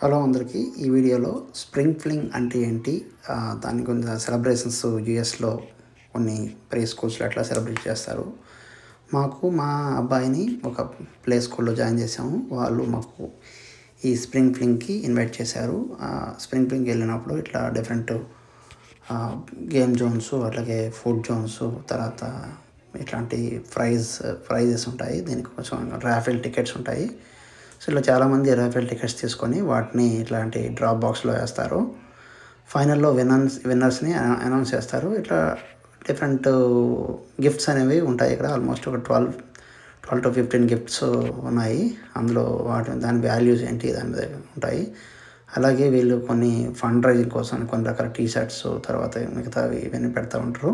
Hello అందరికీ. ఈ వీడియోలో స్ప్రింగ్ ఫ్లింగ్ అంటే ఏంటి, దాని గురించి సెలబ్రేషన్స్ యూఎస్లో కొన్ని ప్రీ స్కూల్స్లో ఎట్లా సెలబ్రేట్ చేస్తారు. మా అబ్బాయిని ఒక ప్లే స్కూల్లో జాయిన్ చేసాము. వాళ్ళు మాకు ఈ స్ప్రింగ్ ఫ్లింగ్కి ఇన్వైట్ చేశారు. స్ప్రింగ్ ఫ్లింగ్కి వెళ్ళినప్పుడు ఇట్లా డిఫరెంట్ గేమ్ జోన్స్, అట్లాగే ఫుడ్ జోన్స్, తర్వాత ఇట్లాంటి ప్రైజెస్ ఉంటాయి. దీనికి కొంచెం రాఫెల్ టికెట్స్ ఉంటాయి. సో ఇలా చాలామంది రాఫెల్ టికెట్స్ తీసుకొని వాటిని ఇట్లాంటి డ్రాప్ బాక్స్లో వేస్తారు. ఫైనల్లో విన్నర్స్ని అనౌన్స్ చేస్తారు. ఇట్లా డిఫరెంట్ గిఫ్ట్స్ అనేవి ఉంటాయి. ఇక్కడ ఆల్మోస్ట్ ఒక 12 to 15 గిఫ్ట్స్ ఉన్నాయి. అందులో దాని వాల్యూస్ ఏంటి దాని మీద ఉంటాయి. అలాగే వీళ్ళు కొన్ని ఫండ్ రైజింగ్ కోసం కొన్ని రకాల టీషర్ట్స్, తర్వాత మిగతావి ఇవన్నీ పెడతా ఉంటారు.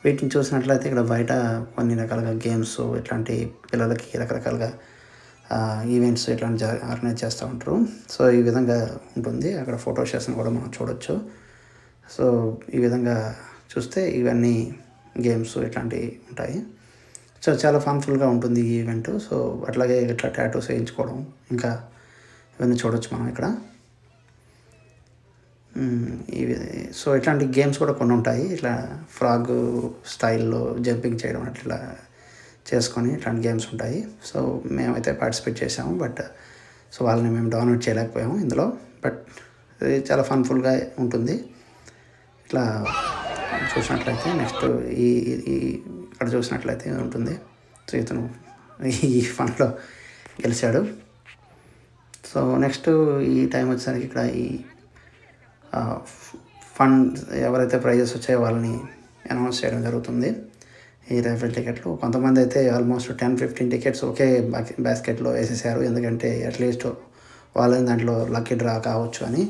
వీటిని చూసినట్లయితే ఇక్కడ బయట కొన్ని రకాలుగా గేమ్స్, ఇట్లాంటి పిల్లలకి రకరకాలుగా ఈవెంట్స్ ఇట్లాంటి ఆర్గనైజ్ చేస్తూ ఉంటారు. సో ఈ విధంగా ఉంటుంది. అక్కడ ఫోటో సెషన్ కూడా మనం చూడొచ్చు. సో ఈ విధంగా చూస్తే ఇవన్నీ గేమ్స్ ఇట్లాంటివి ఉంటాయి. సో చాలా ఫన్ఫుల్గా ఉంటుంది ఈ ఈవెంట్. సో అట్లాగే ఇట్లా టాటూస్ వేయించుకోవడం, ఇంకా ఇవన్నీ చూడొచ్చు మనం ఇక్కడ. సో ఇట్లాంటి గేమ్స్ కూడా కొన్ని ఉంటాయి. ఇట్లా ఫ్రాగ్ స్టైల్లో జంపింగ్ చేయడం అట్లా చేసుకొని ఇట్లాంటి గేమ్స్ ఉంటాయి. సో మేమైతే పార్టిసిపేట్ చేసాము. సో వాళ్ళని మేము డౌన్లోడ్ చేయలేకపోయాము ఇందులో. బట్ ఇది చాలా ఫన్ఫుల్గా ఉంటుంది. ఇట్లా చూసినట్లయితే నెక్స్ట్ ఈ ఇక్కడ చూసినట్లయితే ఉంటుంది. సో ఇతను ఈ ఫన్లో గెలిచాడు. సో నెక్స్ట్ ఈ టైం వచ్చేసరికి ఇక్కడ ఈ ఫండ్ ఎవరైతే ప్రైజెస్ వచ్చాయో వాళ్ళని అనౌన్స్ చేయడం జరుగుతుంది. ఈ రాఫెల్ టికెట్లు కొంతమంది అయితే ఆల్మోస్ట్ 10-15 టికెట్స్ ఒకే బాస్కెట్లో వేసేసారు. ఎందుకంటే అట్లీస్ట్ వాళ్ళని దాంట్లో లక్కీ డ్రా కావచ్చు అని.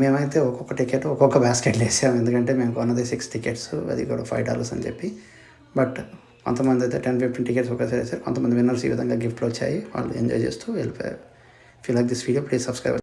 మేమైతే ఒక్కొక్క టికెట్ ఒక్కొక్క బాస్కెట్లో వేసాము. ఎందుకంటే మేము కొన్నది 6 టికెట్స్, అది కూడా $5 అని చెప్పి. బట్ కొంతమంది అయితే 10-15 టికెట్స్ ఒకేసారి వేసారు. కొంతమంది విన్నర్స్ ఈ విధంగా గిఫ్ట్లు వచ్చాయి. వాళ్ళు ఎంజాయ్ చేస్తూ వెళ్ళిపోయారు. If you like this video please subscribe.